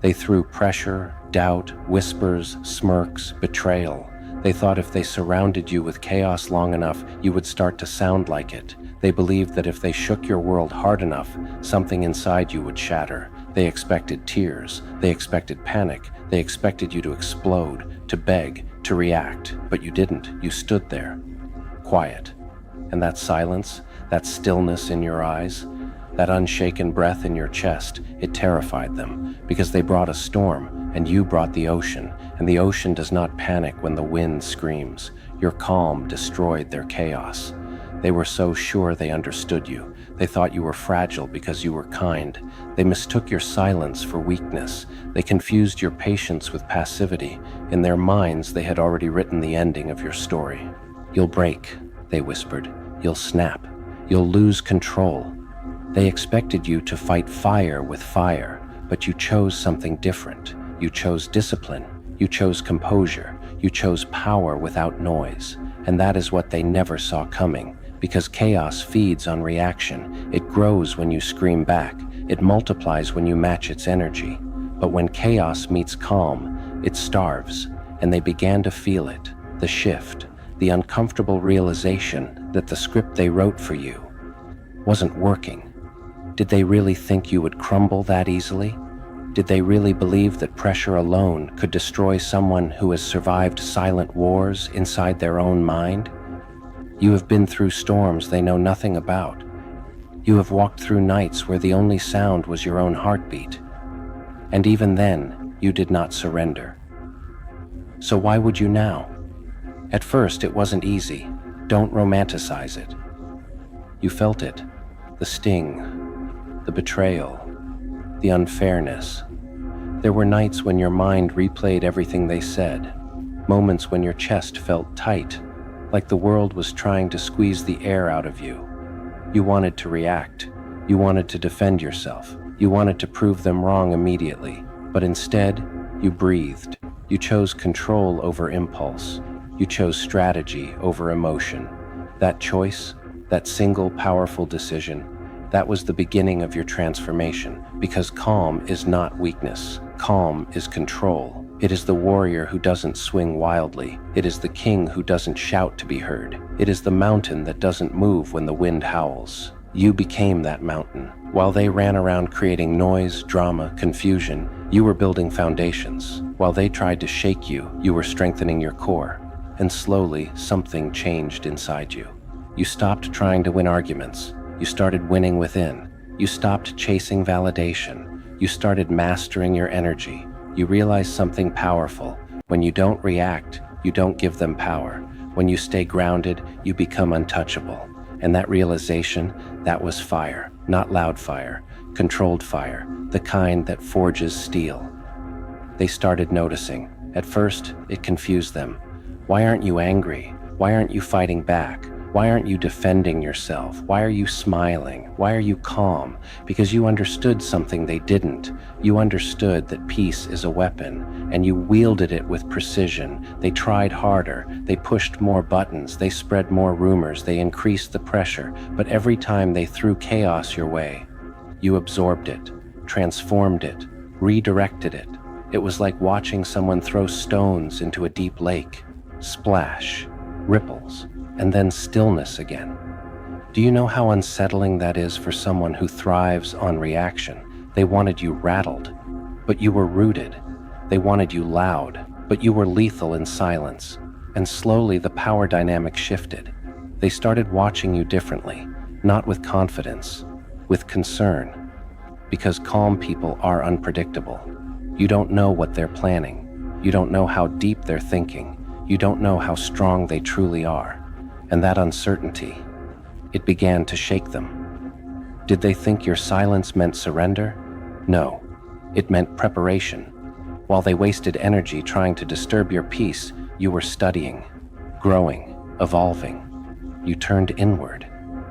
They threw pressure, doubt, whispers, smirks, betrayal. They thought if they surrounded you with chaos long enough, you would start to sound like it. They believed that if they shook your world hard enough, something inside you would shatter. They expected tears. They expected panic. They expected you to explode, to beg, to react. But you didn't. You stood there, quiet. And that silence, that stillness in your eyes, that unshaken breath in your chest, it terrified them, because they brought a storm, and you brought the ocean, and the ocean does not panic when the wind screams. Your calm destroyed their chaos. They were so sure they understood you. They thought you were fragile because you were kind. They mistook your silence for weakness. They confused your patience with passivity. In their minds, they had already written the ending of your story. You'll break, they whispered. You'll snap. You'll lose control. They expected you to fight fire with fire, but you chose something different. You chose discipline. You chose composure. You chose power without noise. And that is what they never saw coming. Because chaos feeds on reaction. It grows when you scream back. It multiplies when you match its energy. But when chaos meets calm, it starves. And they began to feel it, the shift, the uncomfortable realization that the script they wrote for you wasn't working. Did they really think you would crumble that easily? Did they really believe that pressure alone could destroy someone who has survived silent wars inside their own mind? You have been through storms they know nothing about. You have walked through nights where the only sound was your own heartbeat. And even then, you did not surrender. So why would you now? At first, it wasn't easy. Don't romanticize it. You felt it, the sting, the betrayal, the unfairness. There were nights when your mind replayed everything they said, moments when your chest felt tight, like the world was trying to squeeze the air out of you. You wanted to react. You wanted to defend yourself. You wanted to prove them wrong immediately. But instead, you breathed. You chose control over impulse. You chose strategy over emotion. That choice, that single powerful decision, that was the beginning of your transformation, because calm is not weakness. Calm is control. It is the warrior who doesn't swing wildly. It is the king who doesn't shout to be heard. It is the mountain that doesn't move when the wind howls. You became that mountain. While they ran around creating noise, drama, confusion, you were building foundations. While they tried to shake you, you were strengthening your core. And slowly, something changed inside you. You stopped trying to win arguments. You started winning within. You stopped chasing validation. You started mastering your energy. You realize something powerful. When you don't react, you don't give them power. When you stay grounded, you become untouchable. And that realization, that was fire. Not loud fire, controlled fire, the kind that forges steel. They started noticing. At first, it confused them. Why aren't you angry? Why aren't you fighting back? Why aren't you defending yourself? Why are you smiling? Why are you calm? Because you understood something they didn't. You understood that peace is a weapon, and you wielded it with precision. They tried harder. They pushed more buttons. They spread more rumors. They increased the pressure. But every time they threw chaos your way, you absorbed it, transformed it, redirected it. It was like watching someone throw stones into a deep lake. Splash, ripples, and then stillness again. Do you know how unsettling that is for someone who thrives on reaction? They wanted you rattled, but you were rooted. They wanted you loud, but you were lethal in silence. And slowly the power dynamic shifted. They started watching you differently, not with confidence, with concern. Because calm people are unpredictable. You don't know what they're planning. You don't know how deep they're thinking. You don't know how strong they truly are. And that uncertainty, it began to shake them. Did they think your silence meant surrender? No, it meant preparation. While they wasted energy trying to disturb your peace, you were studying, growing, evolving. You turned inward.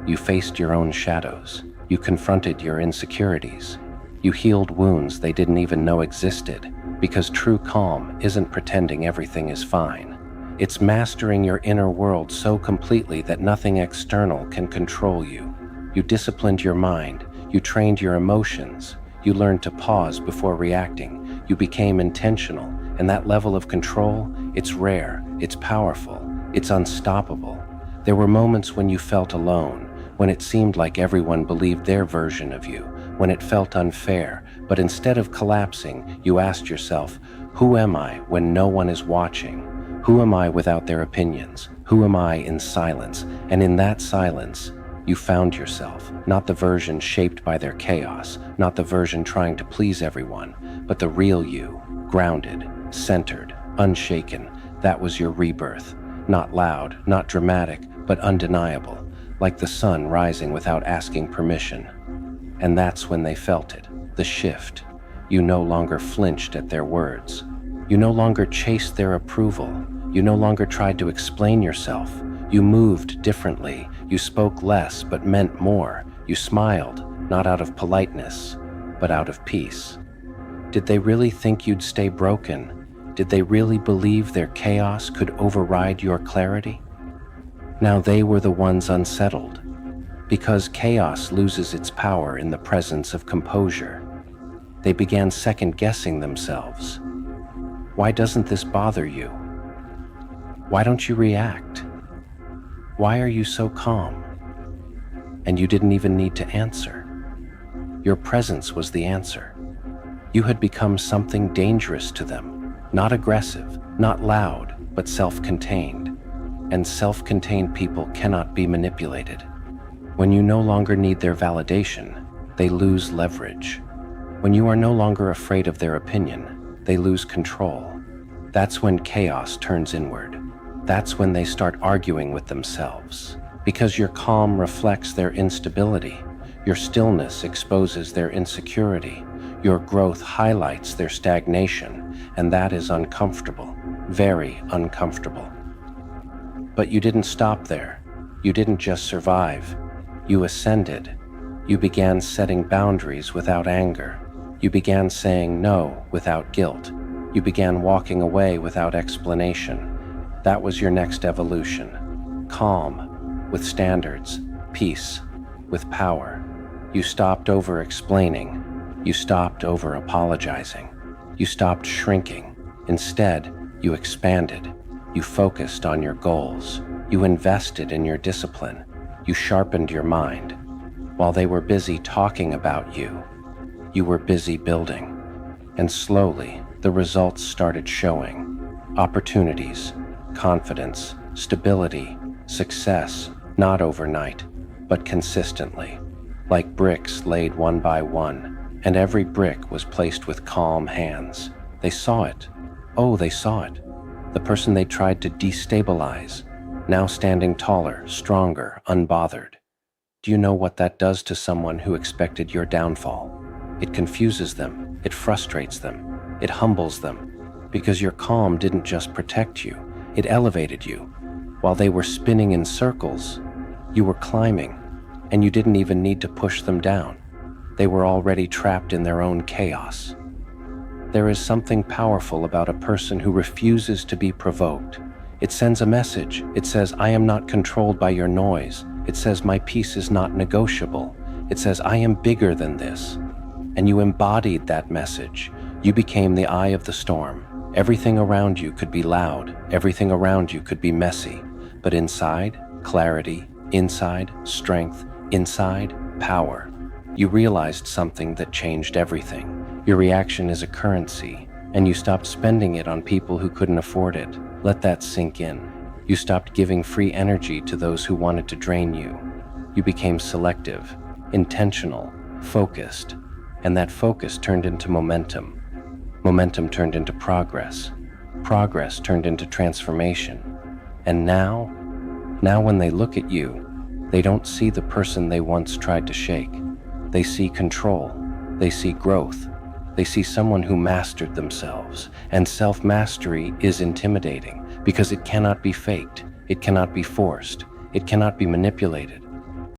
You faced your own shadows. You confronted your insecurities. You healed wounds they didn't even know existed, because true calm isn't pretending everything is fine. It's mastering your inner world so completely that nothing external can control you. You disciplined your mind. You trained your emotions. You learned to pause before reacting. You became intentional, and that level of control, it's rare, it's powerful, it's unstoppable. There were moments when you felt alone, when it seemed like everyone believed their version of you, when it felt unfair, but instead of collapsing, you asked yourself, who am I when no one is watching? Who am I without their opinions? Who am I in silence? And in that silence, you found yourself, not the version shaped by their chaos, not the version trying to please everyone, but the real you, grounded, centered, unshaken. That was your rebirth. Not loud, not dramatic, but undeniable, like the sun rising without asking permission. And that's when they felt it, the shift. You no longer flinched at their words. You no longer chased their approval. You no longer tried to explain yourself. You moved differently. You spoke less but meant more. You smiled, not out of politeness, but out of peace. Did they really think you'd stay broken? Did they really believe their chaos could override your clarity? Now they were the ones unsettled, because chaos loses its power in the presence of composure. They began second-guessing themselves. Why doesn't this bother you? Why don't you react? Why are you so calm? And you didn't even need to answer. Your presence was the answer. You had become something dangerous to them, not aggressive, not loud, but self-contained. And self-contained people cannot be manipulated. When you no longer need their validation, they lose leverage. When you are no longer afraid of their opinion, they lose control. That's when chaos turns inward. That's when they start arguing with themselves. Because your calm reflects their instability, your stillness exposes their insecurity, your growth highlights their stagnation, and that is uncomfortable, very uncomfortable. But you didn't stop there. You didn't just survive. You ascended. You began setting boundaries without anger. You began saying no without guilt. You began walking away without explanation. That was your next evolution. Calm, with standards, peace, with power. You stopped over-explaining. You stopped over-apologizing. You stopped shrinking. Instead, you expanded. You focused on your goals. You invested in your discipline. You sharpened your mind. While they were busy talking about you, you were busy building. And slowly, the results started showing. Opportunities, confidence, stability, success, not overnight, but consistently, like bricks laid one by one, and every brick was placed with calm hands. They saw it. Oh, they saw it. The person they tried to destabilize, now standing taller, stronger, unbothered. Do you know what that does to someone who expected your downfall? It confuses them, it frustrates them, it humbles them, because your calm didn't just protect you, it elevated you. While they were spinning in circles, you were climbing, and you didn't even need to push them down. They were already trapped in their own chaos. There is something powerful about a person who refuses to be provoked. It sends a message. It says, I am not controlled by your noise. It says, my peace is not negotiable. It says, I am bigger than this. And you embodied that message. You became the eye of the storm. Everything around you could be loud. Everything around you could be messy. But inside, clarity. Inside, strength. Inside, power. You realized something that changed everything. Your reaction is a currency, and you stopped spending it on people who couldn't afford it. Let that sink in. You stopped giving free energy to those who wanted to drain you. You became selective, intentional, focused, and that focus turned into momentum. Momentum turned into progress. Progress turned into transformation. And now when they look at you, they don't see the person they once tried to shake. They see control. They see growth. They see someone who mastered themselves. And self-mastery is intimidating because it cannot be faked. It cannot be forced. It cannot be manipulated.